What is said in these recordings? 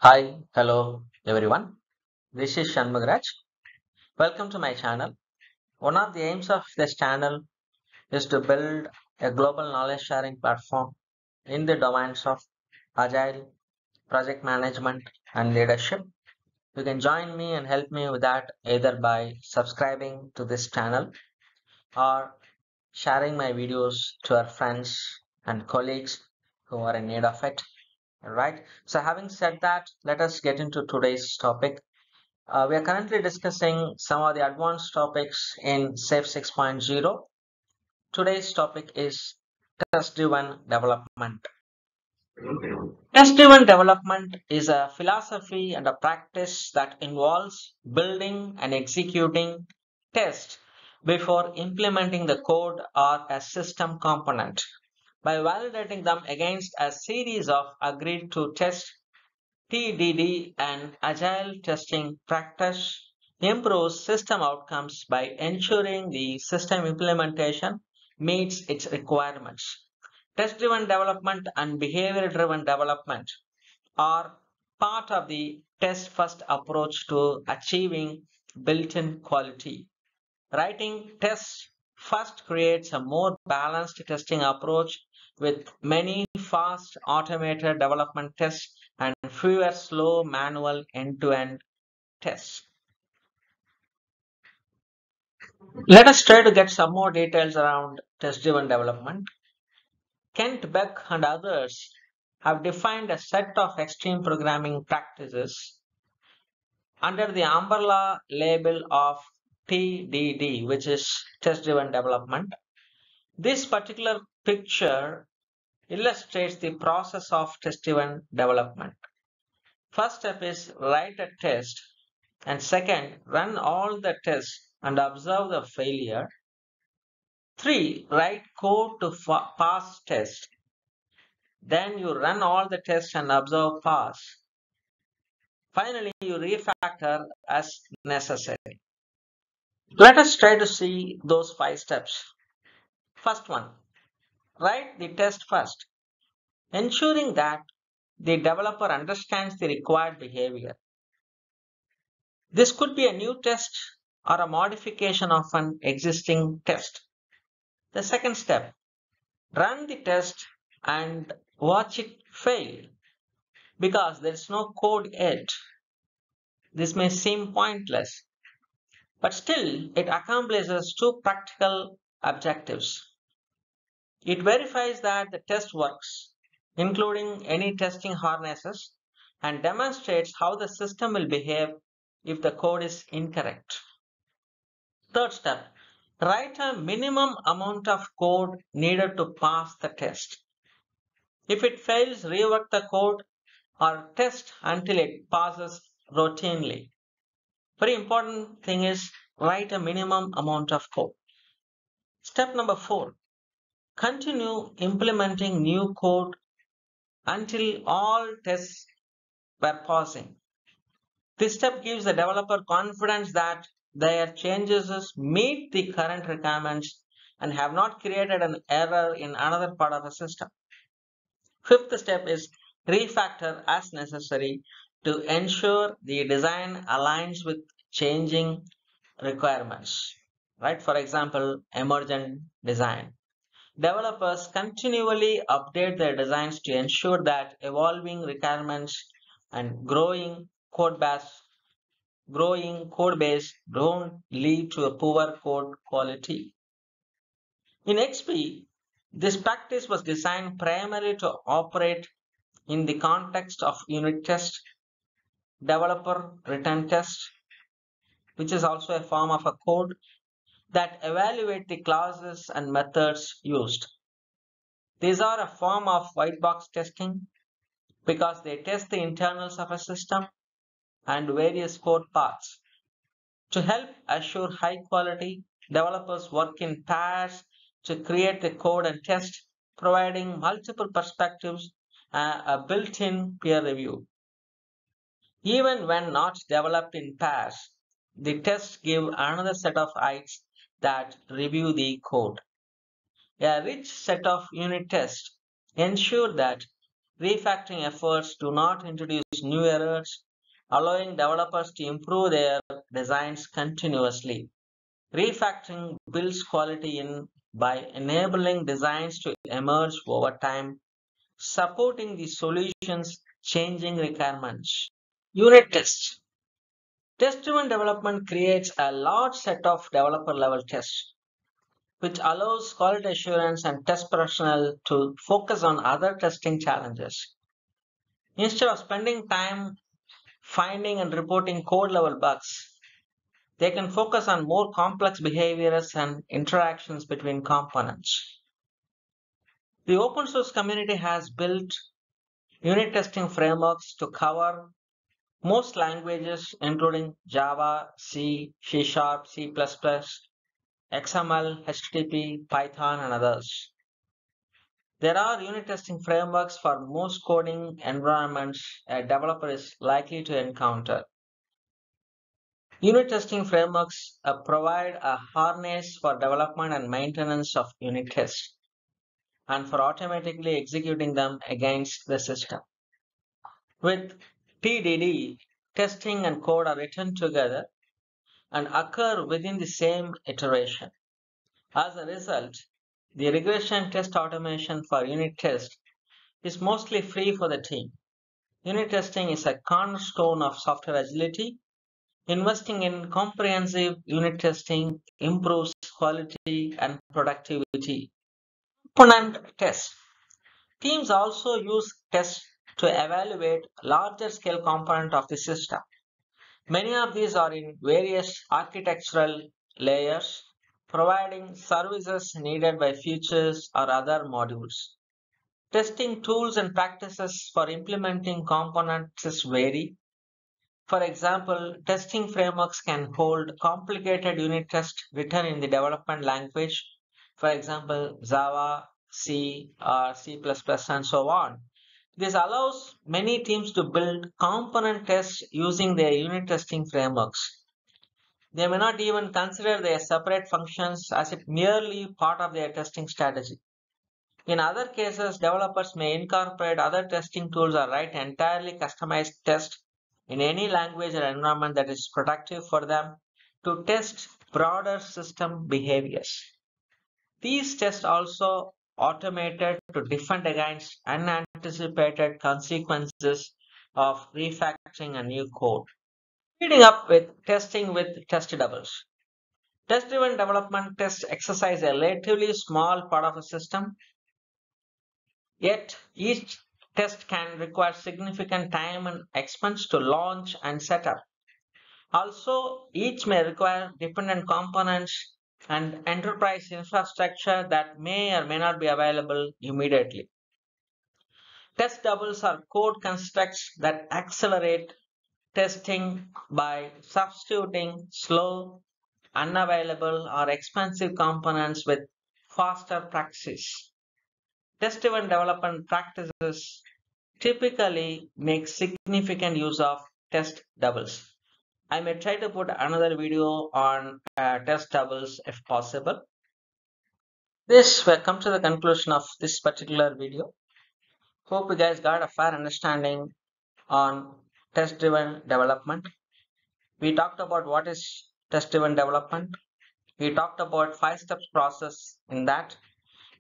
Hi, hello everyone. This is Shanmugraj. Welcome to my channel. One of the aims of this channel is to build a global knowledge sharing platform in the domains of agile, project management, and leadership. You can join me and help me with that either by subscribing to this channel or sharing my videos to our friends and colleagues who are in need of it. Alright, so having said that, let us get into today's topic. We are currently discussing some of the advanced topics in SAFe 6.0. Today's topic is test-driven development. Test-driven development is a philosophy and a practice that involves building and executing tests before implementing the code or a system component by validating them against a series of agreed to test TDD and agile testing practice improves system outcomes by ensuring the system implementation meets its requirements. Test driven development and behavior driven development are part of the test first approach to achieving built in quality. Writing tests first creates a more balanced testing approach with many fast automated development tests and fewer slow manual end-to-end tests. Let us try to get some more details around test-driven development. Kent Beck and others have defined a set of extreme programming practices under the umbrella label of TDD, which is test-driven development. This particular picture illustrates the process of test-driven development. First step is write a test, and second, run all the tests and observe the failure. 3. Write code to pass test. Then you run all the tests and observe pass. Finally, you refactor as necessary. Let us try to see those 5 steps. First one, write the test first, ensuring that the developer understands the required behavior. This could be a new test or a modification of an existing test. The second step, run the test and watch it fail because there is no code yet. This may seem pointless, but still it accomplishes two practical objectives. It verifies that the test works, including any testing harnesses, and demonstrates how the system will behave if the code is incorrect. Third step, write a minimum amount of code needed to pass the test. If it fails, rework the code or test until it passes routinely. Very important thing is write a minimum amount of code. Step number 4, continue implementing new code until all tests were passing. This step gives the developer confidence that their changes meet the current requirements and have not created an error in another part of the system. Fifth step is refactor as necessary to ensure the design aligns with changing requirements. Right? For example, emergent design. Developers continually update their designs to ensure that evolving requirements and growing code base don't lead to a poor code quality. In XP, this practice was designed primarily to operate in the context of unit test, developer written test, which is also a form of a code that evaluate the classes and methods used. These are a form of white box testing because they test the internals of a system and various code paths. To help assure high quality, developers work in pairs to create the code and test, providing multiple perspectives and a built-in peer review. Even when not developed in pairs, the tests give another set of eyes that review the code. A rich set of unit tests ensure that Refactoring efforts do not introduce new errors, allowing developers to improve their designs continuously. Refactoring builds quality in by enabling designs to emerge over time, supporting the solution's changing requirements. Unit tests. Test-driven development creates a large set of developer-level tests, which allows quality assurance and test personnel to focus on other testing challenges. Instead of spending time finding and reporting code-level bugs, they can focus on more complex behaviors and interactions between components. The open source community has built unit testing frameworks to cover most languages, including Java, C, C Sharp, C++, XML, HTTP, Python, and others. There are unit testing frameworks for most coding environments a developer is likely to encounter. Unit testing frameworks provide a harness for development and maintenance of unit tests and for automatically executing them against the system. With TDD, testing and code are written together and occur within the same iteration. As a result, the regression test automation for unit test is mostly free for the team. Unit testing is a cornerstone of software agility. Investing in comprehensive unit testing improves quality and productivity. Component tests. Teams also use tests to evaluate larger scale component of the system. Many of these are in various architectural layers, providing services needed by features or other modules. Testing tools and practices for implementing components vary. For example, testing frameworks can hold complicated unit tests written in the development language, for example, Java, C, or C++, and so on. This allows many teams to build component tests using their unit testing frameworks. They may not even consider their separate functions as it merely part of their testing strategy. In other cases, developers may incorporate other testing tools or write entirely customized tests in any language or environment that is productive for them to test broader system behaviors. These tests also automated to defend against unanticipated consequences of refactoring a new code. Speeding up with testing with test doubles. Test-driven development tests exercise a relatively small part of a system, yet each test can require significant time and expense to launch and set up. Also, each may require dependent components and enterprise infrastructure that may or may not be available immediately. Test doubles are code constructs that accelerate testing by substituting slow, unavailable, or expensive components with faster practices. Test-driven development practices typically make significant use of test doubles. I may try to put another video on test doubles if possible. This will come to the conclusion of this particular video. Hope you guys got a fair understanding on test-driven development. We talked about what is test-driven development. We talked about 5 steps process in that.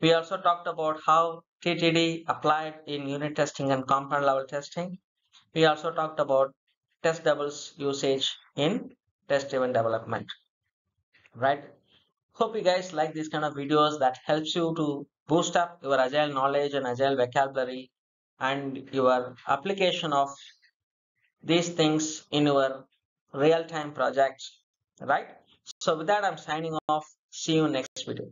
We also talked about how TTD applied in unit testing and component level testing. We also talked about test doubles usage in test-driven development. Right? Hope you guys like these kind of videos that helps you to boost up your agile knowledge and agile vocabulary and your application of these things in your real-time projects. Right? So with that, I'm signing off. See you next video.